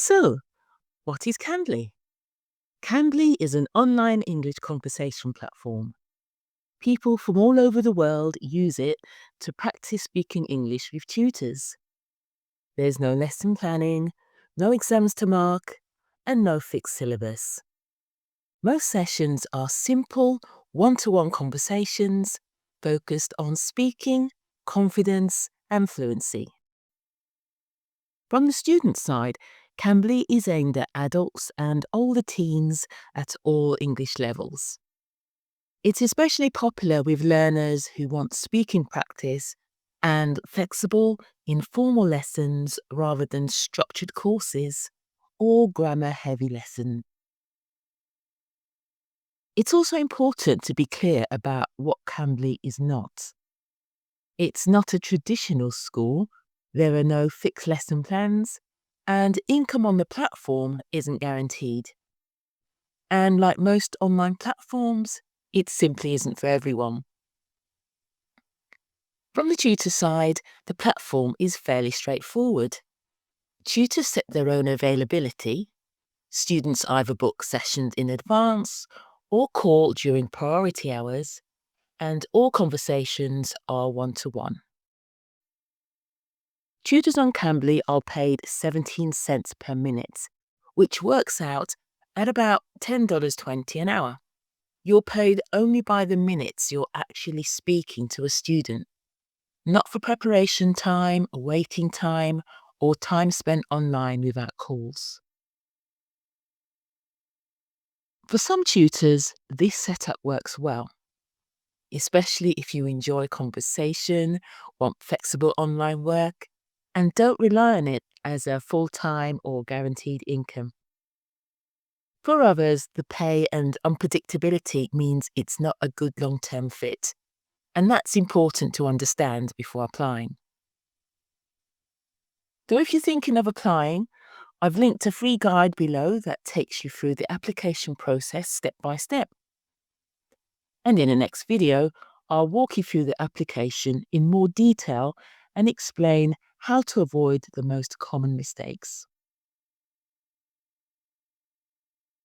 So, what is Cambly? Cambly is an online English conversation platform. People from all over the world use it to practice speaking English with tutors. There's no lesson planning, no exams to mark, and no fixed syllabus. Most sessions are simple, one-to-one conversations focused on speaking, confidence, and fluency. From the student side, Cambly is aimed at adults and older teens at all English levels. It's especially popular with learners who want speaking practice and flexible, informal lessons rather than structured courses or grammar-heavy lessons. It's also important to be clear about what Cambly is not. It's not a traditional school, there are no fixed lesson plans, and income on the platform isn't guaranteed. And like most online platforms, it simply isn't for everyone. From the tutor side, the platform is fairly straightforward. Tutors set their own availability. Students either book sessions in advance or call during priority hours, and all conversations are one-to-one. Tutors on Cambly are paid 17 cents per minute, which works out at about $10.20 an hour. You're paid only by the minutes you're actually speaking to a student, not for preparation time, waiting time, or time spent online without calls. For some tutors, this setup works well, especially if you enjoy conversation, want flexible online work, and don't rely on it as a full-time or guaranteed income. For others, the pay and unpredictability means it's not a good long-term fit, and that's important to understand before applying. So if you're thinking of applying, I've linked a free guide below that takes you through the application process step by step. And in the next video, I'll walk you through the application in more detail and explain how to avoid the most common mistakes.